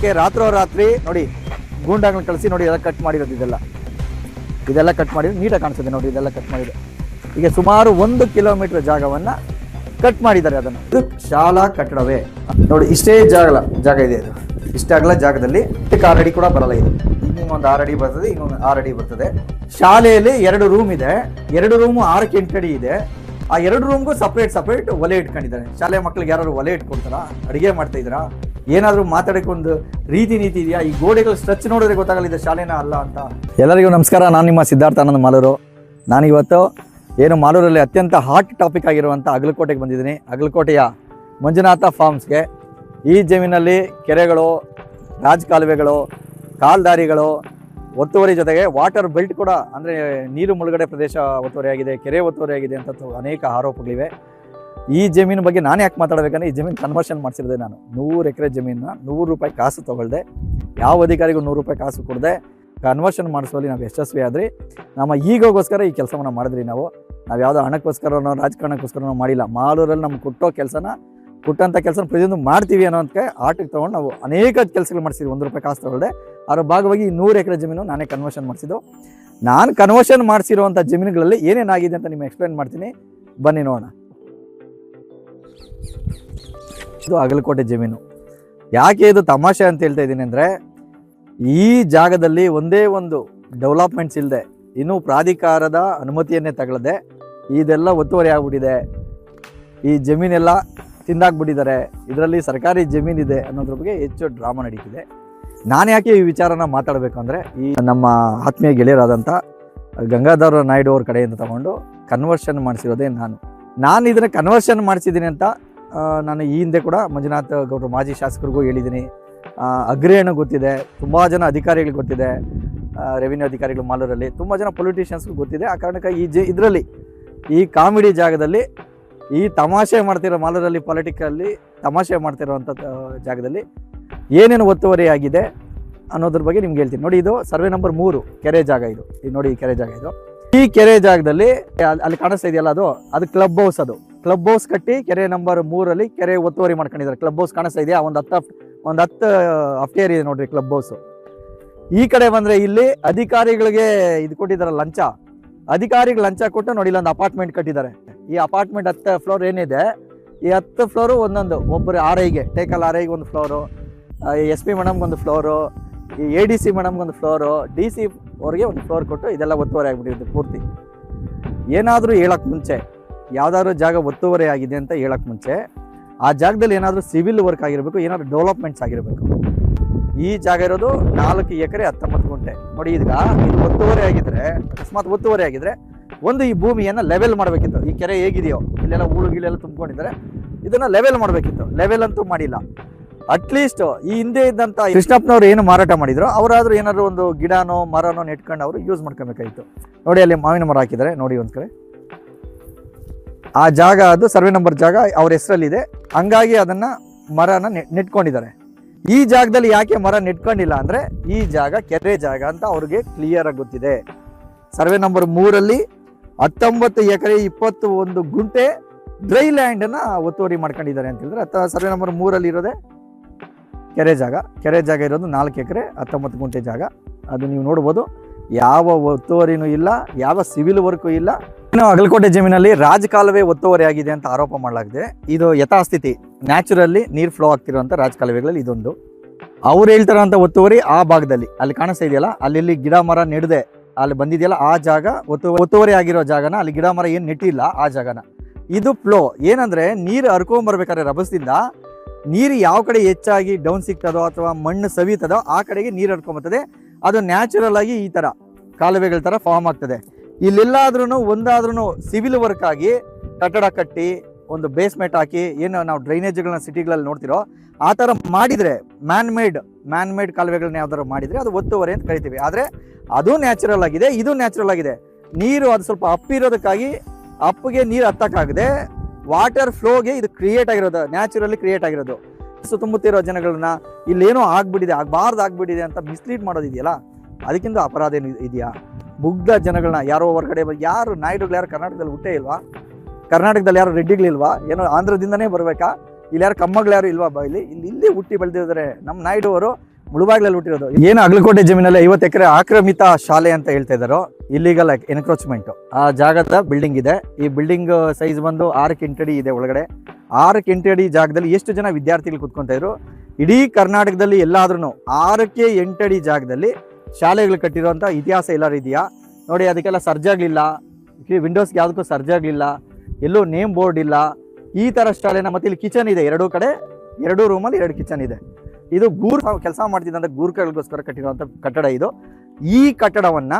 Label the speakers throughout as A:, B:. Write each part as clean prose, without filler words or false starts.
A: ಯಾಕೆ ರಾತ್ರೋರಾತ್ರಿ ನೋಡಿ ಗೂಂಡಾಗಳನ್ನ ಕಳಿಸಿ ನೋಡಿ ಎಲ್ಲ ಕಟ್ ಮಾಡಿರೋದು ಇದೆಲ್ಲ ಕಟ್ ಮಾಡಿರೋದು ನೀಟಾಗಿ ಕಾಣಿಸುತ್ತೆ ನೋಡಿ ಇದೆಲ್ಲ ಕಟ್ ಮಾಡಿದೆ. ಈಗ ಸುಮಾರು 1 ಕಿಲೋಮೀಟರ್ ಜಾಗವನ್ನ ಕಟ್ ಮಾಡಿದ್ದಾರೆ. ಅದನ್ನು ಇದು ಶಾಲಾ ಕಟ್ಟಡವೇ ನೋಡಿ, ಇಷ್ಟೇ ಜಾಗ ಇದೆ. ಇದು ಇಷ್ಟಾಗಲ ಜಾಗದಲ್ಲಿ 6 ಅಡಿ ಕೂಡ ಬರಲ್ಲ. ಇದು ಇನ್ನೊಂದು 6 ಅಡಿ ಬರ್ತದೆ, ಇನ್ನೊಂದು 6 ಅಡಿ ಬರ್ತದೆ. ಶಾಲೆಯಲ್ಲಿ 2 ರೂಮ್ ಇದೆ, 2 ರೂಮು 6ಕ್ಕೆ 8 ಅಡಿ ಇದೆ. ಆ 2 ರೂಮ್ಗೂ ಸಪ್ರೇಟ್ ಒಲೆ ಇಟ್ಕೊಂಡಿದ್ದಾರೆ. ಶಾಲೆ ಮಕ್ಳಿಗೆ ಯಾರು ಒಲೆ ಇಟ್ಕೊಳ್ತಾರಾ? ಅಡುಗೆ ಮಾಡ್ತಾ ಇದ್ದೀರಾ? ಏನಾದರೂ ಮಾತಾಡೋಕೆ ಒಂದು ರೀತಿ ನೀತಿ ಇದೆಯಾ? ಈ ಗೋಡೆಗಳು ಸ್ಟ್ರೆಚ್ ನೋಡಿದ್ರೆ ಗೊತ್ತಾಗಲ್ಲ ಇದು ಶಾಲೆನ ಅಲ್ಲ ಅಂತ. ಎಲ್ಲರಿಗೂ ನಮಸ್ಕಾರ, ನಾನು ನಿಮ್ಮ ಸಿದ್ಧಾರ್ಥ ಆನಂದ್ ಮಾಲೂರು. ನಾನಿವತ್ತು ಏನು ಮಾಲೂರಲ್ಲಿ ಅತ್ಯಂತ ಹಾಟ್ ಟಾಪಿಕ್ ಆಗಿರುವಂಥ ಅಗಲಕೋಟೆಗೆ ಬಂದಿದ್ದೀನಿ. ಅಗಲಕೋಟೆಯ ಮಂಜುನಾಥ ಫಾರ್ಮ್ಸ್ಗೆ. ಈ ಜಮೀನಲ್ಲಿ ಕೆರೆಗಳು, ರಾಜಕಾಲುವೆಗಳು, ಕಾಲ್ದಾರಿಗಳು, ಒತ್ತುವರಿ ಜೊತೆಗೆ ವಾಟರ್ ಬೆಲ್ಟ್ ಕೂಡ ಅಂದರೆ ನೀರು ಮುಳುಗಡೆ ಪ್ರದೇಶ ಒತ್ತುವರಿಯಾಗಿದೆ, ಕೆರೆ ಒತ್ತುವರಿಯಾಗಿದೆ ಅಂತ ಅನೇಕ ಆರೋಪಗಳಿವೆ. ಈ ಜಮೀನು ಬಗ್ಗೆ ನಾನು ಯಾಕೆ ಮಾತಾಡಬೇಕಂದ್ರೆ, ಈ ಜಮೀನು ಕನ್ವರ್ಷನ್ ಮಾಡಿಸಿರೋದೆ ನಾನು. 100 ಎಕರೆ ಜಮೀನನ್ನ 100 ರೂಪಾಯಿ ಕಾಸು ತೊಗೊಳ್ದೆ, ಯಾವ ಅಧಿಕಾರಿಗೂ 100 ರೂಪಾಯಿ ಕಾಸು ಕೊಡದೆ ಕನ್ವರ್ಷನ್ ಮಾಡಿಸುವಲ್ಲಿ ನಾವು ಯಶಸ್ವಿ ಆದ್ರಿ. ನಮ್ಮ ಈಗೋಗೋಸ್ಕರ ಈ ಕೆಲಸವನ್ನು ಮಾಡಿದ್ರಿ. ನಾವು ಯಾವುದೋ ಹಣಕ್ಕೋಸ್ಕರನೋ ರಾಜಕಾರಣಕ್ಕೋಸ್ಕರನೋ ಮಾಡಿಲ್ಲ. ಮಾಲೂರಲ್ಲಿ ನಮ್ಗೆ ಕೊಟ್ಟಂಥ ಕೆಲಸನ ಪ್ರತಿಯೊಂದು ಮಾಡ್ತೀವಿ ಅನ್ನೋದಕ್ಕೆ ಆಟಕ್ಕೆ ತೊಗೊಂಡು ನಾವು ಅನೇಕ ಕೆಲಸಗಳು ಮಾಡಿಸಿದ್ವಿ. 1 ರೂಪಾಯಿ ಕಾಸು ತೊಗೊಳ್ದೆ ಅದರ ಭಾಗವಾಗಿ 100 ಎಕರೆ ಜಮೀನು ನಾನೇ ಕನ್ವರ್ಷನ್ ಮಾಡಿಸಿದ್ದು. ನಾನು ಕನ್ವರ್ಷನ್ ಮಾಡಿಸಿರುವಂಥ ಜಮೀನುಗಳಲ್ಲಿ ಏನೇನಾಗಿದೆ ಅಂತ ನಿಮಗೆ ಎಕ್ಸ್ಪ್ಲೇನ್ ಮಾಡ್ತೀನಿ, ಬನ್ನಿ ನೋಡೋಣ. ಇದು ಅಗಲಕೋಟೆ ಜಮೀನು. ಯಾಕೆ ಇದು ತಮಾಷೆ ಅಂತ ಹೇಳ್ತಾ ಇದ್ದೀನಿ ಅಂದರೆ, ಈ ಜಾಗದಲ್ಲಿ ಒಂದೇ ಒಂದು ಡೆವಲಪ್ಮೆಂಟ್ಸ್ ಇಲ್ಲದೆ, ಇನ್ನೂ ಪ್ರಾಧಿಕಾರದ ಅನುಮತಿಯನ್ನೇ ತಗೊಳ್ಳದೆ ಇದೆಲ್ಲ ಒತ್ತುವರಿ ಆಗ್ಬಿಟ್ಟಿದೆ. ಈ ಜಮೀನೆಲ್ಲ ತಿಂದಾಕ್ಬಿಟ್ಟಿದ್ದಾರೆ. ಇದರಲ್ಲಿ ಸರ್ಕಾರಿ ಜಮೀನಿದೆ ಅನ್ನೋದ್ರ ಬಗ್ಗೆ ಹೆಚ್ಚು ಡ್ರಾಮಾ ನಡೀತಿದೆ. ನಾನು ಯಾಕೆ ಈ ವಿಚಾರನ ಮಾತಾಡಬೇಕು ಅಂದರೆ, ಈ ನಮ್ಮ ಆತ್ಮೀಯ ಗೆಳೆಯರಾದಂಥ ಗಂಗಾಧರ ನಾಯ್ಡು ಅವ್ರ ಕಡೆಯಿಂದ ತಗೊಂಡು ಕನ್ವರ್ಷನ್ ಮಾಡಿಸಿರೋದೇ ನಾನು ಇದನ್ನು ಕನ್ವರ್ಷನ್ ಮಾಡಿಸಿದ್ದೀನಿ ಅಂತ ನಾನು ಈ ಹಿಂದೆ ಕೂಡ ಮಂಜುನಾಥ್ ಗೌಡ್ರು ಮಾಜಿ ಶಾಸಕರಿಗೂ ಹೇಳಿದ್ದೀನಿ. ಅಗ್ರೇಣು ಗೊತ್ತಿದೆ, ತುಂಬ ಜನ ಅಧಿಕಾರಿಗಳು ಗೊತ್ತಿದೆ, ರೆವಿನ್ಯೂ ಅಧಿಕಾರಿಗಳು ಮಾಲೂರಲ್ಲಿ ತುಂಬ ಜನ ಪೊಲಿಟಿಷಿಯನ್ಸ್ಗೂ ಗೊತ್ತಿದೆ. ಆ ಕಾರಣಕ್ಕೆ ಇದರಲ್ಲಿ ಈ ಕಾಮಿಡಿ ಜಾಗದಲ್ಲಿ, ಈ ತಮಾಷೆ ಮಾಡ್ತಿರೋ ಮಾಲೂರಲ್ಲಿ ಪೊಲಿಟಿಕಲ್ಲಿ ತಮಾಷೆ ಮಾಡ್ತಿರೋವಂಥ ಜಾಗದಲ್ಲಿ ಏನೇನು ಒತ್ತುವರಿ ಆಗಿದೆ ಅನ್ನೋದ್ರ ಬಗ್ಗೆ ನಿಮ್ಗೆ ಹೇಳ್ತೀನಿ. ನೋಡಿ, ಇದು ಸರ್ವೆ ನಂಬರ್ 3 ಕೆರೆ ಜಾಗ. ಇದು ನೋಡಿ, ಈ ಕೆರೆ ಜಾಗ ಇದು. ಈ ಕೆರೆ ಜಾಗದಲ್ಲಿ ಅಲ್ಲಿ ಕಾಣಿಸ್ತಾ ಇದೆಯಲ್ಲ, ಅದು ಕ್ಲಬ್ ಹೌಸ್. ಅದು ಕ್ಲಬ್ ಹೌಸ್ ಕಟ್ಟಿ ಕೆರೆ ನಂಬರ್ 3 ಕೆರೆ ಒತ್ತುವರಿ ಮಾಡ್ಕೊಂಡಿದ್ದಾರೆ. ಕ್ಲಬ್ ಹೌಸ್ ಕಾಣಿಸ್ತಾ ಇದೆಯಾ? ಒಂದು 10 ಅಫ್ಟೇರ್ ಇದೆ ನೋಡ್ರಿ ಕ್ಲಬ್ ಹೌಸ್. ಈ ಕಡೆ ಬಂದರೆ ಇಲ್ಲಿ ಅಧಿಕಾರಿಗಳಿಗೆ ಇದು ಕೊಟ್ಟಿದ್ದಾರೆ ಲಂಚ. ಅಧಿಕಾರಿಗಳು ಲಂಚ ಕೊಟ್ಟು ನೋಡಿ ಇಲ್ಲೊಂದು ಅಪಾರ್ಟ್ಮೆಂಟ್ ಕಟ್ಟಿದ್ದಾರೆ. ಈ ಅಪಾರ್ಟ್ಮೆಂಟ್ 10 ಫ್ಲೋರ್ ಏನಿದೆ, ಈ 10 ಫ್ಲೋರು ಒಂದೊಂದು ಒಬ್ಬರು ಟೇಕಲ್ ಆರ್ ಐಗೆ ಒಂದು ಫ್ಲೋರು, SP ಮೇಡಮ್ಗೆ ಒಂದು ಫ್ಲೋರು, ಈ ADC ಮೇಡಮ್ಗೆ ಒಂದು ಫ್ಲೋರು, DC ಅವ್ರಿಗೆ ಒಂದು ಫ್ಲೋರ್ ಕೊಟ್ಟು ಇದೆಲ್ಲ ಒತ್ತುವರಿ ಆಗಿಬಿಟ್ಟಿರುತ್ತೆ ಪೂರ್ತಿ. ಏನಾದರೂ ಹೇಳೋಕ್ಕೆ ಮುಂಚೆ, ಯಾವುದಾದ್ರೂ ಜಾಗ ಒತ್ತುವರಿ ಆಗಿದೆ ಅಂತ ಹೇಳೋಕ್ಕೆ ಮುಂಚೆ ಆ ಜಾಗದಲ್ಲಿ ಏನಾದರೂ ಸಿವಿಲ್ ವರ್ಕ್ ಆಗಿರಬೇಕು, ಏನಾದರೂ ಡೆವಲಪ್ಮೆಂಟ್ಸ್ ಆಗಿರಬೇಕು. ಈ ಜಾಗ ಇರೋದು 4 ಎಕರೆ 19 ಗುಂಟೆ. ನೋಡಿ, ಇದು ಒತ್ತುವರಿ ಆಗಿದ್ರೆ, ಅಕಸ್ಮಾತ್ ಒತ್ತುವರಿ ಆಗಿದ್ರೆ ಒಂದು ಈ ಭೂಮಿಯನ್ನು ಲೆವೆಲ್ ಮಾಡಬೇಕಿತ್ತು. ಈ ಕೆರೆ ಹೇಗಿದೆಯೋ ಇಲ್ಲೆಲ್ಲ ಹೂಳುಗಿಳೆಲ್ಲ ತುಂಬಿಕೊಂಡಿದ್ದಾರೆ, ಇದನ್ನು ಲೆವೆಲ್ ಮಾಡಬೇಕಿತ್ತು. ಲೆವೆಲ್ ಅಂತೂ ಮಾಡಿಲ್ಲ. ಅಟ್ಲೀಸ್ಟ್ ಈ ಹಿಂದೆ ಇದ್ದಂಥ ಕೃಷ್ಣಪ್ಪನವ್ರು ಏನು ಮಾರಾಟ ಮಾಡಿದ್ರು, ಅವರಾದರೂ ಏನಾದರೂ ಒಂದು ಗಿಡನೋ ಮರನೋ ನೆಟ್ಕೊಂಡು ಅವರು ಯೂಸ್ ಮಾಡ್ಕೊಬೇಕಾಗಿತ್ತು. ನೋಡಿ, ಅಲ್ಲಿ ಮಾವಿನ ಮರ ಹಾಕಿದ್ದಾರೆ ನೋಡಿ ಒಂದು ಕಡೆ. ಆ ಜಾಗ ಅದು ಸರ್ವೆ ನಂಬರ್ ಜಾಗ ಅವ್ರ ಹೆಸರಲ್ಲಿದೆ, ಹಂಗಾಗಿ ಅದನ್ನು ಮರನ ನೆಟ್ಕೊಂಡಿದ್ದಾರೆ. ಈ ಜಾಗದಲ್ಲಿ ಯಾಕೆ ಮರ ನೆಟ್ಕೊಂಡಿಲ್ಲ ಅಂದರೆ, ಈ ಜಾಗ ಕೆರೆ ಜಾಗ ಅಂತ ಅವ್ರಿಗೆ ಕ್ಲಿಯರ್ ಆಗಿ ಗೊತ್ತಿದೆ. ಸರ್ವೆ ನಂಬರ್ 3 19 ಎಕರೆ 21 ಗುಂಟೆ ಡ್ರೈ ಲ್ಯಾಂಡನ್ನು ಒತ್ತುವರಿ ಮಾಡ್ಕೊಂಡಿದ್ದಾರೆ ಅಂತ ಹೇಳಿದ್ರೆ, ಸರ್ವೆ ನಂಬರ್ 3 ಇರೋದೇ ಕೆರೆ ಜಾಗ ಇರೋದು 4 ಎಕರೆ 19 ಗುಂಟೆ ಜಾಗ. ಅದು ನೀವು ನೋಡ್ಬೋದು, ಯಾವ ಒತ್ತುವರಿನೂ ಇಲ್ಲ, ಯಾವ ಸಿವಿಲ್ ವರ್ಕು ಇಲ್ಲ. ಇನ್ನು ಅಗಲಕೋಟೆ ಜಮೀನಲ್ಲಿ ರಾಜಕಾಲುವೆ ಒತ್ತುವರಿ ಆಗಿದೆ ಅಂತ ಆರೋಪ ಮಾಡಲಾಗಿದೆ. ಇದು ಯಥಾಸ್ಥಿತಿ, ನ್ಯಾಚುರಲ್ಲಿ ನೀರು ಫ್ಲೋ ಆಗ್ತಿರುವಂಥ ರಾಜಕಾಲುವೆಗಳಲ್ಲಿ ಇದೊಂದು. ಅವ್ರು ಹೇಳ್ತಾರಂಥ ಒತ್ತುವರಿ ಆ ಭಾಗದಲ್ಲಿ ಅಲ್ಲಿ ಕಾಣಿಸ್ತಾ ಇದೆಯಲ್ಲ, ಅಲ್ಲಿ ಗಿಡ ಮರ ನೆಡದೆ ಅಲ್ಲಿ ಬಂದಿದೆಯಲ್ಲ, ಆ ಜಾಗ ಒತ್ತುವರಿ ಆಗಿರೋ ಜಾಗನ, ಅಲ್ಲಿ ಗಿಡ ಮರ ಏನು ನೆಟ್ಟಿಲ್ಲ ಆ ಜಾಗನ. ಇದು ಫ್ಲೋ ಏನಂದರೆ, ನೀರು ಹರ್ಕೊಂಬರ್ಬೇಕಾದ್ರೆ ರಭಸದಿಂದ ನೀರು ಯಾವ ಕಡೆ ಹೆಚ್ಚಾಗಿ ಡೌನ್ ಸಿಗ್ತದೋ ಅಥವಾ ಮಣ್ಣು ಸವಿತದೋ ಆ ಕಡೆಗೆ ನೀರು ಹರ್ಕೊಂಬರ್ತದೆ. ಅದು ನ್ಯಾಚುರಲ್ ಆಗಿ ಈ ಥರ ಕಾಲುವೆಗಳ ಥರ ಫಾರ್ಮ್ ಆಗ್ತದೆ. ಇಲ್ಲೆಲ್ಲಾದ್ರೂ ಒಂದಾದ್ರೂ ಸಿವಿಲ್ ವರ್ಕ್ ಆಗಿ ಕಟ್ಟಡ ಕಟ್ಟಿ ಒಂದು ಬೇಸ್ಮೆಂಟ್ ಹಾಕಿ, ಏನು ನಾವು ಡ್ರೈನೇಜ್ಗಳನ್ನ ಸಿಟಿಗಳಲ್ಲಿ ನೋಡ್ತಿರೋ ಆ ಥರ ಮಾಡಿದರೆ, ಮ್ಯಾನ್ ಮೇಡ್ ಕಾಲುವೆಗಳನ್ನ ಯಾವ್ದಾರು ಮಾಡಿದರೆ ಅದು ಒತ್ತುವರಿ ಅಂತ ಕರಿತೀವಿ. ಆದರೆ ಅದು ನ್ಯಾಚುರಲ್ ಆಗಿದೆ, ಇದು ನ್ಯಾಚುರಲ್ ಆಗಿದೆ. ನೀರು ಅದು ಸ್ವಲ್ಪ ಅಪ್ಪಿರೋದಕ್ಕಾಗಿ ಅಪ್ಪಿಗೆ ನೀರು ಹತ್ತಕ್ಕಾಗದೆ ವಾಟರ್ ಫ್ಲೋಗೆ ಇದು ಕ್ರಿಯೇಟ್ ಆಗಿರೋದು, ನ್ಯಾಚುರಲಿ ಕ್ರಿಯೇಟ್ ಆಗಿರೋದು. ಸುತ್ತಮುತ್ತಿರೋ ಜನಗಳನ್ನ ಇಲ್ಲೇನೋ ಆಗ್ಬಿಟ್ಟಿದೆ ಅಂತ ಮಿಸ್ಲೀಡ್ ಮಾಡೋದಿದೆಯಲ್ಲ, ಅದಕ್ಕಿಂತ ಅಪರಾಧ ಏನು ಇದೆಯಾ? ಮುಗ್ಧ ಜನಗಳನ್ನ ಯಾರೋ ಹೊರಗಡೆ ಯಾರು ನಾಯ್ಡುಗಳು ಯಾರು ಕರ್ನಾಟಕದಲ್ಲಿ ಹುಟ್ಟೇ ಇಲ್ವಾ? ಕರ್ನಾಟಕದಲ್ಲಿ ಯಾರು ರೆಡ್ಡಿಗಳಿಲ್ವಾ? ಏನೋ ಆಂಧ್ರದಿಂದನೇ ಬರಬೇಕಾ? ಇಲ್ಲಿ ಯಾರು ಕಮ್ಮಗಳು ಯಾರು ಇಲ್ವಾ? ಇಲ್ಲಿ ಹುಟ್ಟಿ ಬೆಳೆದಿದ್ದಾರೆ. ನಮ್ಮ ನಾಯ್ಡು ಅವರು ಮುಳುಬಾಗ್ಲಲ್ಲಿ ಹುಟ್ಟಿರೋದು. ಏನು ಅಗಲಕೋಟೆ ಜಮೀನಲ್ಲಿ 50 ಎಕರೆ ಆಕ್ರಮಿತ ಶಾಲೆ ಅಂತ ಹೇಳ್ತಾ ಇದ್ದಾರೋ, ಇಲ್ಲಿಗಲ್ ಎನ್ಕ್ರೋಚ್ಮೆಂಟ್. ಆ ಜಾಗದ ಬಿಲ್ಡಿಂಗ್ ಇದೆ. ಈ ಬಿಲ್ಡಿಂಗ್ ಸೈಜ್ ಬಂದು 6 ಕಿಂಟಡಿ ಇದೆ. ಒಳಗಡೆ 6 ಕಿಂಟಡಿ ಜಾಗದಲ್ಲಿ ಎಷ್ಟು ಜನ ವಿದ್ಯಾರ್ಥಿಗಳು ಕುತ್ಕೊಂತ ಇದ್ರು? ಇಡೀ ಕರ್ನಾಟಕದಲ್ಲಿ ಎಲ್ಲಾದ್ರೂ 6ಕ್ಕೆ 8 ಅಡಿ ಜಾಗದಲ್ಲಿ ಶಾಲೆಗಳು ಕಟ್ಟಿರುವಂಥ ಇತಿಹಾಸ ಎಲ್ಲರೂ ಇದೆಯಾ ನೋಡಿ. ಅದಕ್ಕೆಲ್ಲ ಸರ್ಜ್ ಆಗಲಿಲ್ಲ, ವಿಂಡೋಸ್ಗೆ ಯಾವುದಕ್ಕೂ ಸರ್ಜ್ ಆಗಲಿಲ್ಲ, ಎಲ್ಲೂ ನೇಮ್ ಬೋರ್ಡ್ ಇಲ್ಲ. ಈ ಥರ ಶಾಲೆನ, ಮತ್ತೆ ಇಲ್ಲಿ ಕಿಚನ್ ಇದೆ, 2 ಕಡೆ 2 ರೂಮಲ್ಲಿ 2 ಕಿಚನ್ ಇದೆ. ಇದು ಕೆಲಸ ಮಾಡ್ತಿದ್ದಂಥ ಗೂರ್ಖಗಳಿಗೋಸ್ಕರ ಕಟ್ಟಿರುವಂಥ ಕಟ್ಟಡ ಇದು. ಈ ಕಟ್ಟಡವನ್ನು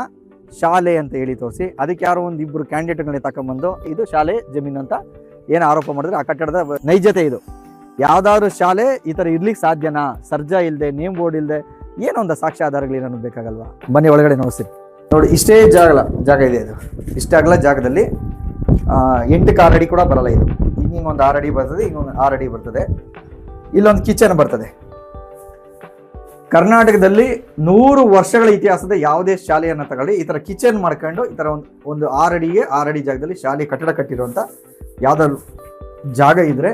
A: ಶಾಲೆ ಅಂತ ಹೇಳಿ ತೋರಿಸಿ ಅದಕ್ಕೆ ಯಾರೋ ಒಂದು ಇಬ್ಬರು ಕ್ಯಾಂಡಿಡೇಟ್ಗಳನ್ನ ತಗೊಂಬಂದು ಇದು ಶಾಲೆ ಜಮೀನು ಅಂತ ಏನು ಆರೋಪ ಮಾಡಿದ್ರೆ, ಆ ಕಟ್ಟಡದ ನೈಜತೆ ಇದು. ಯಾವ್ದಾದ್ರು ಶಾಲೆ ಈ ಥರ ಇರ್ಲಿಕ್ಕೆ ಸಾಧ್ಯನಾ? ಸರ್ಜಾ ಇಲ್ಲದೆ, ನೇಮ್ ಬೋರ್ಡ್ ಇಲ್ಲದೆ, ಏನೊಂದು ಸಾಕ್ಷ್ಯ ಆಧಾರಗಳೇನೂ ಬೇಕಾಗಲ್ವಾ? ಬನ್ನಿ ಒಳಗಡೆ ನೋಡಿಸಿ ನೋಡಿ. ಇಷ್ಟೇ ಜಾಗ ಇದೆ. ಇದು ಇಷ್ಟೇ ಆಗಲ ಜಾಗದಲ್ಲಿ 8ಕ್ಕೆ 6 ಅಡಿ ಕೂಡ ಬರಲ್ಲ. ಇದು ಹಿಂಗೊಂದು 6 ಅಡಿ ಬರ್ತದೆ, ಹಿಂಗೊಂದು 6 ಅಡಿ ಬರ್ತದೆ. ಇಲ್ಲೊಂದು ಕಿಚನ್ ಬರ್ತದೆ. ಕರ್ನಾಟಕದಲ್ಲಿ 100 ವರ್ಷಗಳ ಇತಿಹಾಸದ ಯಾವುದೇ ಶಾಲೆಯನ್ನು ತಗೊಳ್ಳಿ, ಈ ಥರ ಕಿಚನ್ ಮಾಡ್ಕೊಂಡು ಈ ಥರ ಒಂದು 6 ಅಡಿಗೆ 6 ಅಡಿ ಜಾಗದಲ್ಲಿ ಶಾಲೆ ಕಟ್ಟಡ ಕಟ್ಟಿರುವಂಥ ಯಾವ್ದಾದ್ರು ಜಾಗ ಇದ್ರೆ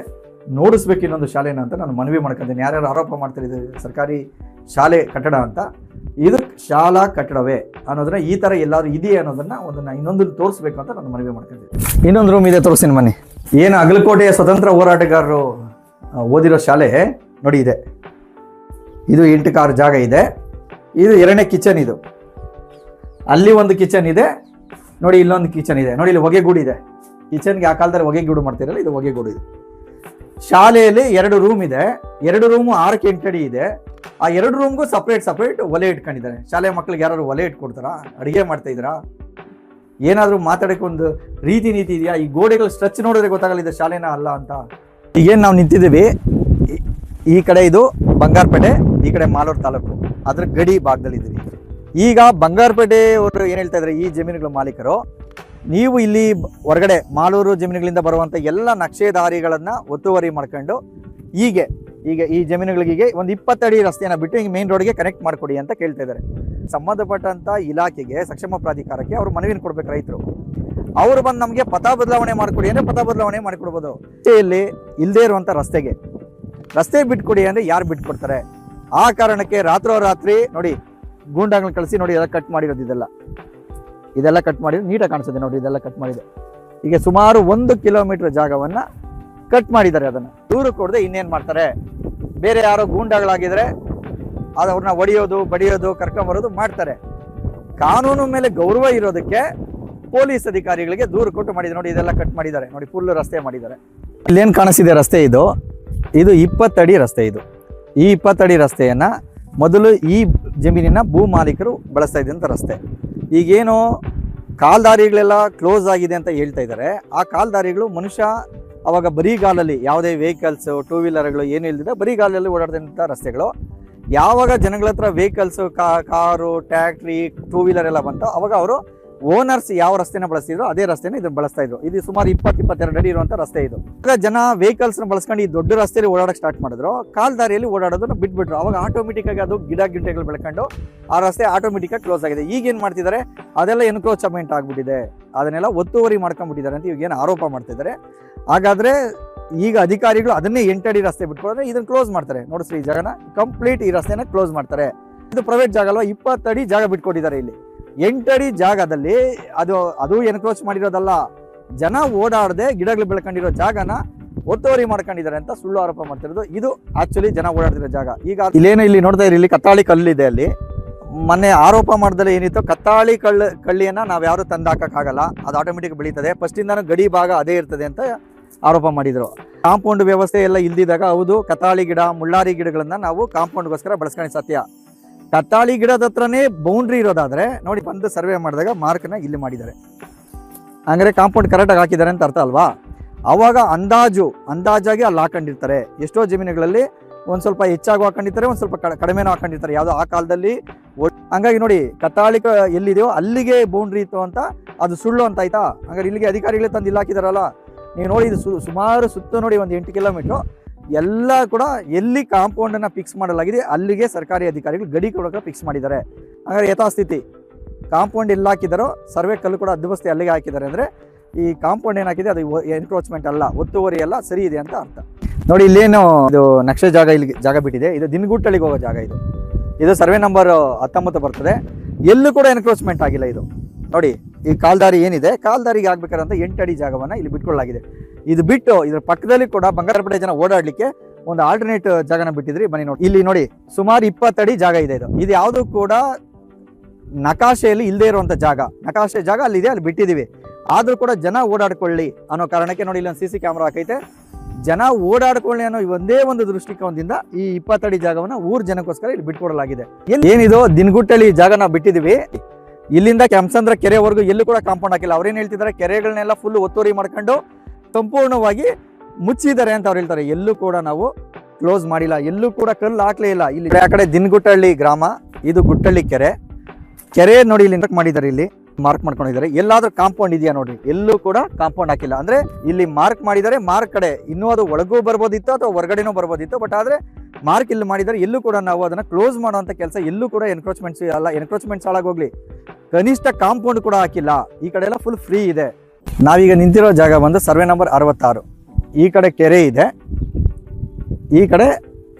A: ನೋಡಿಸ್ಬೇಕು ಇನ್ನೊಂದು ಶಾಲೆನ ಅಂತ ನಾನು ಮನವಿ ಮಾಡ್ಕೊಂತೀನಿ. ಯಾರ್ಯಾರು ಆರೋಪ ಮಾಡ್ತಾರೆ ಇದು ಸರ್ಕಾರಿ ಶಾಲೆ ಕಟ್ಟಡ ಅಂತ, ಇದು ಶಾಲಾ ಕಟ್ಟಡವೇ ಅನ್ನೋದನ್ನ ಈ ಥರ ಎಲ್ಲಾದ್ರೂ ಇದೆಯೇ ಅನ್ನೋದನ್ನ ಇನ್ನೊಂದು ತೋರಿಸ್ಬೇಕು ಅಂತ ನಾನು ಮನವಿ ಮಾಡ್ಕೊಂತೀನಿ. ಇನ್ನೊಂದು ರೂಮ್ ಇದೆ, ತೋರಿಸ್ತೀನಿ ಬನ್ನಿ. ಏನು ಅಗಲಕೋಟೆಯ ಸ್ವತಂತ್ರ ಹೋರಾಟಗಾರರು ಓದಿರೋ ಶಾಲೆ ನೋಡಿ ಇದೆ. ಇದು 8ಕ್ಕೆ 6 ಜಾಗ ಇದೆ. ಇದು 2ನೇ ಕಿಚನ್. ಇದು ಅಲ್ಲಿ ಒಂದು ಕಿಚನ್ ಇದೆ ನೋಡಿ, ಇಲ್ಲೊಂದು ಕಿಚನ್ ಇದೆ ನೋಡಿ. ಇಲ್ಲಿ ಹೊಗೆಗೂಡು ಇದೆ. ಕಿಚನ್ಗೆ ಆ ಕಾಲದಲ್ಲಿ ಹೊಗೆಗೂಡು ಮಾಡ್ತಿರಲ್ಲ, ಇದು ಹೊಗೆಗೂಡು ಇದೆ. ಶಾಲೆಯಲ್ಲಿ 2 ರೂಮ್ ಇದೆ. 2 ರೂಮು 6ಕ್ಕೆ 8 ಅಡಿ ಇದೆ. ಆ 2 ರೂಮ್ಗೂ ಸಪ್ರೇಟ್ ಒಲೆ ಇಟ್ಕೊಂಡಿದ್ದಾರೆ. ಶಾಲೆ ಮಕ್ಳಿಗೆ ಯಾರು ಒಲೆ ಇಟ್ಕೊಡ್ತಾರಾ? ಅಡುಗೆ ಮಾಡ್ತಾ ಇದ್ದೀರಾ? ಏನಾದರೂ ಮಾತಾಡೋಕೆ ಒಂದು ರೀತಿ ನೀತಿ ಇದೆಯಾ? ಈ ಗೋಡೆಗಳು ಸ್ಟ್ರೆಚ್ ನೋಡಿದ್ರೆ ಗೊತ್ತಾಗಲ್ಲ ಇದು ಶಾಲೆನ ಅಲ್ಲ ಅಂತ. ಈಗೇನು ನಾವು ನಿಂತಿದ್ದೀವಿ, ಈ ಕಡೆ ಇದು ಬಂಗಾರಪೇಟೆ, ಈ ಕಡೆ ಮಾಲೂರು ತಾಲೂಕು, ಅದ್ರ ಗಡಿ ಭಾಗದಲ್ಲಿದ್ದೀವಿ. ಈಗ ಬಂಗಾರಪೇಟೆ ಅವರು ಏನು ಹೇಳ್ತಾ ಇದ್ದಾರೆ, ಈ ಜಮೀನುಗಳ ಮಾಲೀಕರು, ನೀವು ಇಲ್ಲಿ ಹೊರಗಡೆ ಮಾಲೂರು ಜಮೀನುಗಳಿಂದ ಬರುವಂಥ ಎಲ್ಲ ನಕ್ಷೆದಾರಿಗಳನ್ನು ಒತ್ತುವರಿ ಮಾಡ್ಕೊಂಡು ಈಗ ಈ ಜಮೀನುಗಳಿಗೆ ಒಂದು 20 ಅಡಿ ರಸ್ತೆಯನ್ನು ಬಿಟ್ಟು ಹಿಂಗೆ ಮೇನ್ ರೋಡ್ಗೆ ಕನೆಕ್ಟ್ ಮಾಡಿಕೊಡಿ ಅಂತ ಕೇಳ್ತಾ ಇದ್ದಾರೆ. ಸಂಬಂಧಪಟ್ಟಂಥ ಇಲಾಖೆಗೆ, ಸಕ್ಷಮ ಪ್ರಾಧಿಕಾರಕ್ಕೆ ಅವರು ಮನವಿಯನ್ನು ಕೊಡ್ಬೇಕು. ರೈತರು ಅವರು ಬಂದು ನಮಗೆ ಪಥ ಬದಲಾವಣೆ ಮಾಡಿಕೊಡಿ ಅಂದರೆ ಪಥ ಬದಲಾವಣೆ ಮಾಡಿಕೊಡ್ಬೋದು. ಇಲ್ಲಿ ಇಲ್ಲದೇ ಇರುವಂಥ ರಸ್ತೆ ಬಿಟ್ಕೊಡಿ ಅಂದರೆ ಯಾರು ಬಿಟ್ಕೊಡ್ತಾರೆ? ಆ ಕಾರಣಕ್ಕೆ ರಾತ್ರೋರಾತ್ರಿ ನೋಡಿ ಗೂಂಡಾಗಳನ್ನ ಕಳಿಸಿ ನೋಡಿ ಎಲ್ಲ ಕಟ್ ಮಾಡಿರೋದು. ಇದೆಲ್ಲ ಕಟ್ ಮಾಡಿ ನೀಟಾಗಿ ಕಾಣಿಸುತ್ತೆ ನೋಡಿ. ಇದೆಲ್ಲ ಕಟ್ ಮಾಡಿದೆ. ಈಗ ಸುಮಾರು 1 ಕಿಲೋಮೀಟರ್ ಜಾಗವನ್ನು ಕಟ್ ಮಾಡಿದ್ದಾರೆ. ಅದನ್ನು ದೂರ ಕೊಡದೆ ಇನ್ನೇನು ಮಾಡ್ತಾರೆ? ಬೇರೆ ಯಾರೋ ಗೂಂಡಾಗಳಾಗಿದ್ರೆ ಅದು ಅವ್ರನ್ನ ಹೊಡೆಯೋದು, ಬಡಿಯೋದು, ಕರ್ಕೊಂಬರೋದು ಮಾಡ್ತಾರೆ. ಕಾನೂನು ಮೇಲೆ ಗೌರವ ಇರೋದಕ್ಕೆ ಪೊಲೀಸ್ ಅಧಿಕಾರಿಗಳಿಗೆ ದೂರು ಕೊಟ್ಟು ಮಾಡಿದ್ದಾರೆ ನೋಡಿ. ಇದೆಲ್ಲ ಕಟ್ ಮಾಡಿದ್ದಾರೆ ನೋಡಿ, ಫುಲ್ ರಸ್ತೆ ಮಾಡಿದ್ದಾರೆ. ಇಲ್ಲೇನು ಕಾಣಿಸ್ತಿದೆ ರಸ್ತೆ, ಇದು 20 ಅಡಿ ರಸ್ತೆ. ಈ 20 ಅಡಿ ರಸ್ತೆಯನ್ನು ಮೊದಲು ಈ ಜಮೀನಿನ ಭೂ ಮಾಲೀಕರು ಬಳಸ್ತಾ ಇದ್ದಂಥ ರಸ್ತೆ. ಈಗೇನು ಕಾಲ್ದಾರಿಗಳೆಲ್ಲ ಕ್ಲೋಸ್ ಆಗಿದೆ ಅಂತ ಹೇಳ್ತಾ ಇದ್ದಾರೆ. ಆ ಕಾಲ್ದಾರಿಗಳು ಮನುಷ್ಯ ಅವಾಗ ಬರಿಗಾಲಲ್ಲಿ ಯಾವುದೇ ವೆಹಿಕಲ್ಸ್, 2 ವೀಲರ್ಗಳು ಏನು ಇಲ್ದಿದೆ ಬರಿಗಾಲಲ್ಲಿ ಓಡಾಡಿದಂಥ ರಸ್ತೆಗಳು. ಯಾವಾಗ ಜನಗಳ ಹತ್ರ ವೆಹಿಕಲ್ಸು, ಕಾರು, ಟ್ಯಾಕ್ಟ್ರಿ, 2 ವೀಲರ್ ಎಲ್ಲ ಬಂತು, ಅವಾಗ ಅವರು ಓನರ್ಸ್ ಯಾವ ರಸ್ತೆನ ಬಳಸ್ತಿದ್ರು ಅದೇ ರಸ್ತೆನ ಇದನ್ನು ಬಳಸ್ತಾ ಇದ್ರು. ಇದು ಸುಮಾರು 20-22 ಅಡಿ ಇರುವಂಥ ರಸ್ತೆ ಇದು. ಆಗ ಜನ ವೆಹಿಕಲ್ಸ್ನ ಬಳಸ್ಕೊಂಡು ಈ ದೊಡ್ಡ ರಸ್ತೆಯಲ್ಲಿ ಓಡಾಡಕ್ಕೆ ಸ್ಟಾರ್ಟ್ ಮಾಡಿದ್ರು. ಕಾಲ್ದಾರಿಯಲ್ಲಿ ಓಡಾಡೋದನ್ನು ಬಿಟ್ಬಿಟ್ರು. ಅವಾಗ ಆಟೋಮೆಟಿಕ್ ಆಗಿ ಅದು ಗಿಡಗಳು ಬೆಳ್ಕೊಂಡು ಆ ರಸ್ತೆ ಆಟೋಮೆಟಿಕ್ಕಾಗಿ ಕ್ಲೋಸ್ ಆಗಿದೆ. ಈಗೇನು ಮಾಡ್ತಿದ್ದಾರೆ, ಅದೆಲ್ಲ ಎನ್ಕ್ರೋಚ್ಮೆಂಟ್ ಆಗಿಬಿಟ್ಟಿದೆ, ಅದನ್ನೆಲ್ಲ ಒತ್ತುವರಿ ಮಾಡ್ಕೊಂಡ್ಬಿಟ್ಟಿದ್ದಾರೆ ಅಂತ ಇವಾಗೇನು ಆರೋಪ ಮಾಡ್ತಿದ್ದಾರೆ. ಹಾಗಾದರೆ ಈಗ ಅಧಿಕಾರಿಗಳು ಅದನ್ನೇ 8 ಅಡಿ ರಸ್ತೆ ಬಿಟ್ಕೊಡ್ರೆ ಇದನ್ನು ಕ್ಲೋಸ್ ಮಾಡ್ತಾರೆ. ನೋಡಿಸ್ರಿ, ಈ ಜಾಗನ ಕಂಪ್ಲೀಟ್ ಈ ರಸ್ತೆನ ಕ್ಲೋಸ್ ಮಾಡ್ತಾರೆ. ಇದು ಪ್ರೈವೇಟ್ ಜಾಗ ಅಲ್ವಾ? 20 ಅಡಿ ಜಾಗ ಬಿಟ್ಕೊಟ್ಟಿದ್ದಾರೆ. ಇಲ್ಲಿ 8 ಅಡಿ ಜಾಗದಲ್ಲಿ ಅದು ಎನ್ಕ್ರೋಚ್ ಮಾಡಿರೋದಲ್ಲ, ಜನ ಓಡಾಡದೆ ಗಿಡಗಳು ಬೆಳ್ಕೊಂಡಿರೋ ಜಾಗನ ಒತ್ತುವರಿ ಮಾಡ್ಕೊಂಡಿದ್ದಾರೆ ಅಂತ ಸುಳ್ಳು ಆರೋಪ ಮಾಡ್ತಿರೋದು. ಇದು ಆಕ್ಚುಲಿ ಜನ ಓಡಾಡ್ತಿರೋ ಜಾಗ. ಈಗ ಇಲ್ಲಿ ನೋಡ್ತಾ ಇರಿ, ಇಲ್ಲಿ ಕತ್ತಾಳಿ ಕಲ್ಲಿದೆ. ಅಲ್ಲಿ ಮೊನ್ನೆ ಆರೋಪ ಮಾಡ್ದಲೇ ಏನಿತ್ತು, ಕತ್ತಾಳಿ ಕಳ್ಳಿಯನ್ನು ನಾವು ಯಾರು ತಂದಾಕಕ್ಕಾಗಲ್ಲ, ಅದು ಆಟೋಮೆಟಿಕ್ ಬೆಳೀತದೆ, ಫಸ್ಟಿಂದಾನು ಗಡಿ ಭಾಗ ಅದೇ ಇರ್ತದೆ ಅಂತ ಆರೋಪ ಮಾಡಿದ್ರು. ಕಾಂಪೌಂಡ್ ವ್ಯವಸ್ಥೆ ಎಲ್ಲ ಇಲ್ದಿದ್ದಾಗ ಹೌದು ಕತ್ತಾಳಿ ಗಿಡ, ಮುಳ್ಳಾರಿ ಗಿಡಗಳನ್ನ ನಾವು ಕಾಂಪೌಂಡ್ಗೋಸ್ಕರ ಬಳಸ್ಕೊಂಡು ಸತ್ಯ. ಕತ್ತಾಳಿ ಗಿಡದ ಹತ್ರನೇ ಬೌಂಡ್ರಿ ಇರೋದಾದ್ರೆ ನೋಡಿ, ಬಂದು ಸರ್ವೆ ಮಾಡಿದಾಗ ಮಾರ್ಕ್ನ ಇಲ್ಲಿ ಮಾಡಿದ್ದಾರೆ, ಹಂಗಾರೆ ಕಾಂಪೌಂಡ್ ಕರೆಕ್ಟಾಗಿ ಹಾಕಿದ್ದಾರೆ ಅಂತ ಅರ್ಥ ಅಲ್ವಾ? ಅವಾಗ ಅಂದಾಜಾಗಿ ಅಲ್ಲಿ ಹಾಕೊಂಡಿರ್ತಾರೆ. ಎಷ್ಟೋ ಜಮೀನುಗಳಲ್ಲಿ ಒಂದು ಸ್ವಲ್ಪ ಹೆಚ್ಚಾಗಿ ಹಾಕೊಂಡಿರ್ತಾರೆ, ಒಂದು ಸ್ವಲ್ಪ ಕಡಿಮೆನೂ ಹಾಕೊಂಡಿರ್ತಾರೆ. ಯಾವುದೋ ಆ ಕಾಲದಲ್ಲಿ. ಹಂಗಾಗಿ ನೋಡಿ, ಕತ್ತಾಳಿ ಎಲ್ಲಿದೆಯೋ ಅಲ್ಲಿಗೆ ಬೌಂಡ್ರಿ ಇತ್ತು ಅಂತ ಅದು ಸುಳ್ಳು ಅಂತ ಆಯ್ತಾ? ಹಂಗಾರೆ ಇಲ್ಲಿಗೆ ಅಧಿಕಾರಿಗಳೇ ತಂದು ಇಲ್ಲಿ ಹಾಕಿದಾರಲ್ಲ. ನೀವು ನೋಡಿ, ಇದು ಸುಮಾರು ಸುತ್ತ ನೋಡಿ ಒಂದು 8 ಕಿಲೋಮೀಟ್ರು ಎಲ್ಲ ಕೂಡ ಎಲ್ಲಿ ಕಾಂಪೌಂಡನ್ನು ಫಿಕ್ಸ್ ಮಾಡಲಾಗಿದೆ ಅಲ್ಲಿಗೆ ಸರ್ಕಾರಿ ಅಧಿಕಾರಿಗಳು ಗಡಿ ಕೊಡೋಕೆ ಫಿಕ್ಸ್ ಮಾಡಿದ್ದಾರೆ. ಹಾಗಾದ್ರೆ ಯಥಾಸ್ಥಿತಿ ಕಾಂಪೌಂಡ್ ಎಲ್ಲ ಹಾಕಿದಾರೋ, ಸರ್ವೆ ಕಲ್ಲು ಕೂಡ ಅಡ್ಡಬಸ್ತಿ ಅಲ್ಲಿಗೆ ಹಾಕಿದ್ದಾರೆ ಅಂದರೆ ಈ ಕಾಂಪೌಂಡ್ ಏನಾಕಿದೆ ಅದು ಎನ್ಕ್ರೋಚ್ಮೆಂಟ್ ಅಲ್ಲ, ಒತ್ತುವರಿ ಅಲ್ಲ, ಸರಿ ಇದೆ ಅಂತ ಅರ್ಥ. ನೋಡಿ, ಇಲ್ಲೇನು ಇದು ನಕ್ಷೆ ಜಾಗ, ಇಲ್ಲಿ ಜಾಗ ಬಿಟ್ಟಿದೆ. ಇದು ದಿನಗುಟ್ಟಳಿಗೆ ಹೋಗೋ ಜಾಗ. ಇದು ಸರ್ವೆ ನಂಬರ್ 19 ಬರ್ತದೆ. ಎಲ್ಲೂ ಕೂಡ ಎನ್ಕ್ರೋಚ್ಮೆಂಟ್ ಆಗಿಲ್ಲ. ಇದು ನೋಡಿ, ಈ ಕಾಲ್ದಾರಿ ಏನಿದೆ, ಕಾಲ್ದಾರಿಗೆ ಆಗ್ಬೇಕಾದಂತ 8 ಅಡಿ ಜಾಗವನ್ನ ಇಲ್ಲಿ ಬಿಟ್ಕೊಳ್ಳಲಾಗಿದೆ. ಇದು ಬಿಟ್ಟು ಇದರ ಪಕ್ಕದಲ್ಲಿ ಕೂಡ ಬಂಗಾರಪೇಟೆ ಜನ ಓಡಾಡ್ಲಿಕ್ಕೆ ಒಂದು ಆಲ್ಟರ್ನೇಟ್ ಜಾಗನ ಬಿಟ್ಟಿದ್ರಿ. ಬನ್ನಿ ನೋಡಿ, ಇಲ್ಲಿ ನೋಡಿ ಸುಮಾರು 20 ಅಡಿ ಜಾಗ ಇದೆ. ಇದು ಯಾವುದು ಕೂಡ ನಕಾಶೆಯಲ್ಲಿ ಇಲ್ಲದೆ ಇರುವಂತ ಜಾಗ. ನಕಾಶೆ ಜಾಗ ಅಲ್ಲಿದೆ, ಅಲ್ಲಿ ಬಿಟ್ಟಿದೀವಿ. ಆದ್ರೂ ಕೂಡ ಜನ ಓಡಾಡ್ಕೊಳ್ಳಿ ಅನ್ನೋ ಕಾರಣಕ್ಕೆ ನೋಡಿ, ಇಲ್ಲಿ ಒಂದು CC ಕ್ಯಾಮ್ರಾ ಹಾಕೈತೆ. ಜನ ಓಡಾಡ್ಕೊಳ್ಳಿ ಅನ್ನೋ ಒಂದೇ ಒಂದು ದೃಷ್ಟಿಕೋನದಿಂದ ಈ 20 ಅಡಿ ಜಾಗವನ್ನ ಊರ್ ಜನಕ್ಕೋಸ್ಕರ ಇಲ್ಲಿ ಬಿಟ್ಕೊಡಲಾಗಿದೆ. ಏನಿದು ದಿನಗುಟ್ಟಲ್ಲಿ ಜಾಗನ ಬಿಟ್ಟಿದೀವಿ. ಇಲ್ಲಿಂದ ಕೆಂಸಂದ್ರ ಕೆರೆವರೆಗೂ ಎಲ್ಲೂ ಕೂಡ ಕಾಂಪೌಂಡ್ ಹಾಕಿಲ್ಲ. ಅವ್ರೇನ್ ಹೇಳ್ತಿದ್ದಾರೆ, ಕೆರೆಗಳನ್ನೆಲ್ಲ ಫುಲ್ ಒತ್ತುವರಿ ಮಾಡ್ಕೊಂಡು ಸಂಪೂರ್ಣವಾಗಿ ಕೆರೆ ಅಂತ ಅವ್ರು ಹೇಳ್ತಾರೆ. ಎಲ್ಲೂ ಕೂಡ ನಾವು ಕ್ಲೋಸ್ ಮಾಡಿಲ್ಲ, ಎಲ್ಲೂ ಕೂಡ ಕಲ್ಲು ಹಾಕ್ಲೇ ಇಲ್ಲ. ಇಲ್ಲಿ ಆ ಕಡೆ ದಿನಗುಟ್ಟಳ್ಳಿ ಗ್ರಾಮ, ಇದು ಗುಟ್ಟಳ್ಳಿ ಕೆರೆ ನೋಡಿ ಇಲ್ಲಿ ಮಾಡಿದ್ದಾರೆ, ಇಲ್ಲಿ ಮಾರ್ಕ್ ಮಾಡ್ಕೊಂಡಿದ್ದಾರೆ. ಎಲ್ಲಾದ್ರೂ ಕಾಂಪೌಂಡ್ ಇದೆಯಾ ನೋಡ್ರಿ, ಎಲ್ಲೂ ಕೂಡ ಕಾಂಪೌಂಡ್ ಹಾಕಿಲ್ಲ. ಅಂದ್ರೆ ಇಲ್ಲಿ ಮಾರ್ಕ್ ಮಾಡಿದ್ದಾರೆ, ಮಾರ್ಕ್ ಕಡೆ ಇನ್ನೂ ಅದು ಒಳಗೂ ಬರ್ಬೋದಿತ್ತು ಅಥವಾ ಹೊರಗಡೆನೂ ಬರ್ಬೋದಿತ್ತು. ಬಟ್ ಆದ್ರೆ ಮಾರ್ಕ್ ಇಲ್ಲಿ ಮಾಡಿದ್ದಾರೆ. ಎಲ್ಲೂ ಕೂಡ ನಾವು ಅದನ್ನ ಕ್ಲೋಸ್ ಮಾಡುವಂತ ಕೆಲಸ ಎಲ್ಲೂ ಕೂಡ ಎನ್ಕ್ರೋಚ್ಮೆಂಟ್ಸ್ ಹಾಳಾಗೋಗ್ಲಿ, ಕನಿಷ್ಠ ಕಾಂಪೌಂಡ್ ಕೂಡ ಹಾಕಿಲ್ಲ. ಈ ಕಡೆ ಎಲ್ಲ ಫುಲ್ ಫ್ರೀ ಇದೆ. ನಾವೀಗ ನಿಂತಿರೋ ಜಾಗ ಬಂದು ಸರ್ವೆ ನಂಬರ್ 66. ಈ ಕಡೆ ಕೆರೆ ಇದೆ, ಈ ಕಡೆ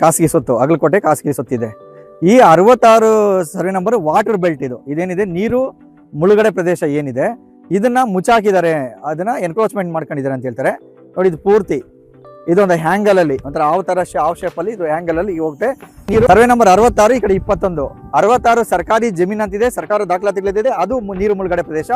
A: ಖಾಸಗಿ ಸೊತ್ತು, ಅಗಲಕೋಟೆ ಖಾಸಗಿ ಸೊತ್ತಿದೆ. ಈ 66 ಸರ್ವೆ ನಂಬರ್ ವಾಟರ್ ಬೆಲ್ಟ್. ಇದೇನಿದೆ ನೀರು ಮುಳುಗಡೆ ಪ್ರದೇಶ ಏನಿದೆ, ಇದನ್ನ ಮುಚ್ಚಾಕಿದ್ದಾರೆ, ಅದನ್ನ ಎನ್ಕ್ರೋಚ್ಮೆಂಟ್ ಮಾಡ್ಕೊಂಡಿದ್ದಾರೆ ಅಂತ ಹೇಳ್ತಾರೆ. ನೋಡಿ, ಇದು ಪೂರ್ತಿ ಇದೊಂದು ಹ್ಯಾಂಗಲ್ ಅಲ್ಲಿ ಒಂಥರ ಹಾವ್ ಶೇಪ್ ಅಲ್ಲಿ ಇದು ಹ್ಯಾಂಗಲ್ ಅಲ್ಲಿ ಹೋಗುತ್ತೆ ನೀರು. ಸರ್ವೆ ನಂಬರ್ 66, ಈ ಕಡೆ 21. 66 ಸರ್ಕಾರಿ ಜಮೀನ್ ಅಂತಿದೆ, ಸರ್ಕಾರ ದಾಖಲಾತಿಗಳಿದೆ. ಅದು ನೀರು ಮುಳುಗಡೆ ಪ್ರದೇಶ.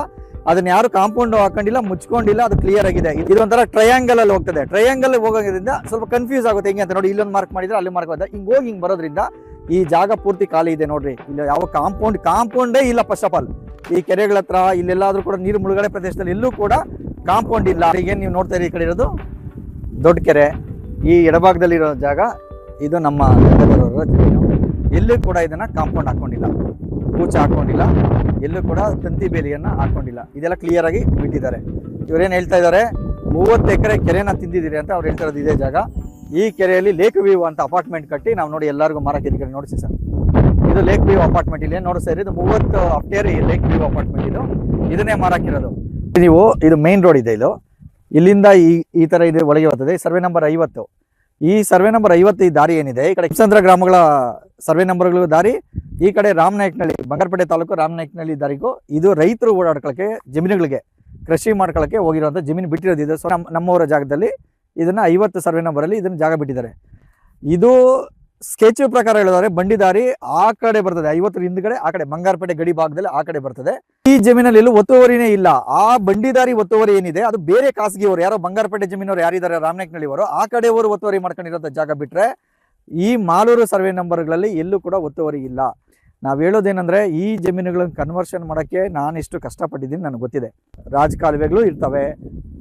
A: ಅದನ್ನ ಯಾರು ಕಾಂಪೌಂಡ್ ಹಾಕೊಂಡಿಲ್ಲ, ಮುಚ್ಕೊಂಡಿಲ್ಲ, ಅದು ಕ್ಲಿಯರ್ ಆಗಿದೆ. ಇದೊಂಥರ ಟ್ರಯಾಂಗಲ್ ಅಲ್ಲಿ ಹೋಗ್ತದೆ. ಟ್ರಯಾಂಗಲ್ ಹೋಗೋದ್ರಿಂದ ಸ್ವಲ್ಪ ಕನ್ಫ್ಯೂಸ್ ಆಗುತ್ತೆ. ಹೆಂಗೆ ಅಂತ ನೋಡಿ, ಇಲ್ಲೊಂದು ಮಾರ್ಕ್ ಮಾಡಿದ್ರೆ ಅಲ್ಲಿ ಮಾರ್ಕ್ ಮಾಡಿದ್ರೆ ಹಿಂಗ್ ಹೋಗಿ ಹಿಂಗ್ ಬರೋದ್ರಿಂದ ಈ ಜಾಗ ಪೂರ್ತಿ ಖಾಲಿ ಇದೆ. ನೋಡ್ರಿ, ಇಲ್ಲಿ ಯಾವ ಕಾಂಪೌಂಡೇ ಇಲ್ಲ. ಫಸ್ಟ್ ಆಫ್ ಆಲ್ ಈ ಕೆರೆಗಳ ಹತ್ರ ಇಲ್ಲೆಲ್ಲಾದ್ರೂ ಕೂಡ ನೀರು ಮುಳುಗಡೆ ಪ್ರದೇಶದಲ್ಲಿ ಎಲ್ಲೂ ಕೂಡ ಕಾಂಪೌಂಡ್ ಇಲ್ಲ. ಈಗ ನೀವು ನೋಡ್ತಾ ಇರಿ, ಈ ಕಡೆ ಇರೋದು ದೊಡ್ಡ ಕೆರೆ, ಈ ಎಡಭಾಗದಲ್ಲಿರೋ ಜಾಗ ಇದು ನಮ್ಮ ಜಮೀನು. ಎಲ್ಲೂ ಕೂಡ ಇದನ್ನ ಕಾಂಪೌಂಡ್ ಹಾಕೊಂಡಿಲ್ಲ, ಕೂಚ ಹಾಕೊಂಡಿಲ್ಲ, ಎಲ್ಲೂ ಕೂಡ ತಂತಿ ಬೇಲಿಯನ್ನ ಹಾಕೊಂಡಿಲ್ಲ. ಇದೆಲ್ಲ ಕ್ಲಿಯರ್ ಆಗಿ ಬಿಟ್ಟಿದ್ದಾರೆ. ಇವ್ರೇನ್ ಹೇಳ್ತಾ ಇದ್ದಾರೆ, 30 ಎಕರೆ ಕೆರೆನ ತಿಂದಿದ್ದೀರಿ ಅಂತ ಅವ್ರು ಹೇಳ್ತಾ ಇರೋದು ಇದೇ ಜಾಗ. ಈ ಕೆರೆಯಲ್ಲಿ ಲೇಕ್ ವ್ಯೂ ಅಂತ ಅಪಾರ್ಟ್ಮೆಂಟ್ ಕಟ್ಟಿ ನಾವು ನೋಡಿ ಎಲ್ಲರಿಗೂ ಮಾರಕ್ಕೆ ಇದಕ್ಕೆ ನೋಡಿಸಿ ಸರ್. ಇದು ಲೇಕ್ ವ್ಯೂ ಅಪಾರ್ಟ್ಮೆಂಟ್. ಇಲ್ಲಿ ನೋಡಿಸ್ತಾ ಇರೋದು 30 ಅಪ್ಟೇರ್ ಲೇಕ್ ವ್ಯೂ ಅಪಾರ್ಟ್ಮೆಂಟ್. ಇದನ್ನೇ ಮಾರಾಕಿರೋದು. ನೀವು ಇದು ಮೇನ್ ರೋಡ್ ಇದೆ. ಇಲ್ಲಿಂದ ಈ ತರ ಇದೆ, ಒಳಗೆ ಬರ್ತದೆ. Survey number 50. ಈ ಸರ್ವೆ ನಂಬರ್ 50 ಈ ದಾರಿ ಏನಿದೆ, ಈ ಕಡೆ ಕೆಂಸಂದ್ರ ಗ್ರಾಮಗಳ ಸರ್ವೆ ನಂಬರ್ಗಳು ದಾರಿ, ಈ ಕಡೆ ರಾಮನಾಯಕನಹಳ್ಳಿ ಬಂಗಾರಪೇಟೆ ತಾಲೂಕು ರಾಮನಾಯಕನಹಳ್ಳಿ ದಾರಿಗೂ ಇದು ರೈತರು ಓಡಾಡ್ಕೊಳ್ಳಕ್ಕೆ, ಜಮೀನುಗಳಿಗೆ ಕೃಷಿ ಮಾಡ್ಕೊಳ್ಳಕ್ಕೆ ಹೋಗಿರುವಂತ ಜಮೀನು ಬಿಟ್ಟಿರೋದಿದೆ. ಸೊ ನಮ್ಮವರ ಜಾಗದಲ್ಲಿ ಇದನ್ನ 50 ಸರ್ವೆ ನಂಬರ್ ಅಲ್ಲಿ ಇದನ್ನ ಜಾಗ ಬಿಟ್ಟಿದ್ದಾರೆ. ಇದು ಸ್ಕೆಚ್ ಪ್ರಕಾರ ಹೇಳಿದ್ರೆ ಬಂಡಿದಾರಿ ಆ ಕಡೆ ಬರ್ತದೆ, 50 ಹಿಂದ್ಗಡೆ ಆ ಕಡೆ ಬಂಗಾರಪೇಟೆ ಗಡಿ ಭಾಗದಲ್ಲಿ ಆ ಕಡೆ ಬರ್ತದೆ. ಈ ಜಮೀನಲ್ಲಿ ಎಲ್ಲೂ ಒತ್ತುವರಿನೇ ಇಲ್ಲ. ಆ ಬಂಡಿದಾರಿ ಒತ್ತುವರಿ ಏನಿದೆ ಅದು ಬೇರೆ ಖಾಸಗಿಯವರು, ಯಾರೋ ಬಂಗಾರಪೇಟೆ ಜಮೀನವರು ಯಾರಿದ್ದಾರೆ ರಾಮನಾಯಕನಹಳ್ಳಿಯವರು, ಆ ಕಡೆಯವರು ಒತ್ತುವರಿ ಮಾಡ್ಕೊಂಡಿರೋ ಜಾಗ ಬಿಟ್ರೆ ಈ ಮಾಲೂರು ಸರ್ವೆ ನಂಬರ್ಗಳಲ್ಲಿ ಎಲ್ಲೂ ಕೂಡ ಒತ್ತುವರಿ ಇಲ್ಲ. ನಾವು ಹೇಳೋದೇನೆಂದ್ರೆ, ಈ ಜಮೀನುಗಳನ್ನು ಕನ್ವರ್ಷನ್ ಮಾಡೋಕ್ಕೆ ನಾನು ಎಷ್ಟು ಕಷ್ಟಪಟ್ಟಿದ್ದೀನಿ ನನಗೆ ಗೊತ್ತಿದೆ. ರಾಜಕಾಲುವೆಗಳು ಇರ್ತವೆ,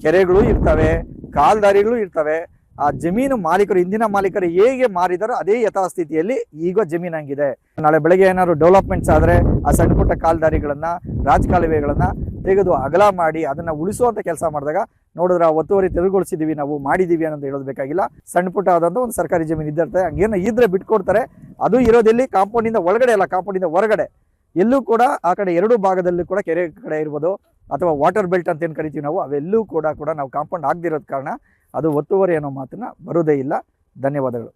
A: ಕೆರೆಗಳು ಇರ್ತವೆ, ಕಾಲ್ದಾರಿಗಳು ಇರ್ತವೆ. ಆ ಜಮೀನು ಮಾಲೀಕರು, ಹಿಂದಿನ ಮಾಲೀಕರು ಹೇಗೆ ಮಾರಿದಾರೋ ಅದೇ ಯಥಾಸ್ಥಿತಿಯಲ್ಲಿ ಈಗ ಜಮೀನು ಹಂಗಿದೆ. ನಾಳೆ ಬೆಳಗ್ಗೆ ಏನಾದ್ರು ಡೆವಲಪ್ಮೆಂಟ್ಸ್ ಆದರೆ ಆ ಸಣ್ಣ ಪುಟ್ಟ ಕಾಲ್ದಾರಿಗಳನ್ನ, ರಾಜಕಾಲುವೆಗಳನ್ನ ತೆಗೆದು ಅಗಲ ಮಾಡಿ ಅದನ್ನ ಉಳಿಸುವಂತ ಕೆಲಸ ಮಾಡಿದಾಗ ನೋಡಿದ್ರೆ ಆ ಒತ್ತುವರಿ ತೆರವುಗೊಳಿಸಿದೀವಿ, ನಾವು ಮಾಡಿದೀವಿ ಅನ್ನೋದು ಹೇಳೋದು ಬೇಕಾಗಿಲ್ಲ. ಸಣ್ಣ ಪುಟ್ಟ ಆದಂತ ಒಂದು ಸರ್ಕಾರಿ ಜಮೀನು ಇದ್ದಿರ್ತದೆ, ಹಂಗೇನೋ ಇದ್ರೆ ಬಿಟ್ಕೊಡ್ತಾರೆ. ಅದು ಇರೋದೆಲ್ಲಿ ಕಾಂಪೌಂಡಿಂದ ಒಳಗಡೆ ಅಲ್ಲ, ಕಾಂಪೌಂಡಿಂದ ಹೊರಗಡೆ. ಎಲ್ಲೂ ಕೂಡ ಆ ಕಡೆ ಎರಡು ಭಾಗದಲ್ಲೂ ಕೂಡ ಕೆರೆ ಕಡೆ ಇರ್ಬೋದು ಅಥವಾ ವಾಟರ್ ಬೆಲ್ಟ್ ಅಂತ ಏನು ಕರಿತೀವಿ ನಾವು, ಅವೆಲ್ಲೂ ಕೂಡ ನಾವು ಕಾಂಪೌಂಡ್ ಆಗದಿರೋದ ಕಾರಣ ಅದು ಒತ್ತುವರಿ ಅನ್ನೋ ಮಾತನ್ನ ಬರೋದೇ ಇಲ್ಲ. ಧನ್ಯವಾದಗಳು.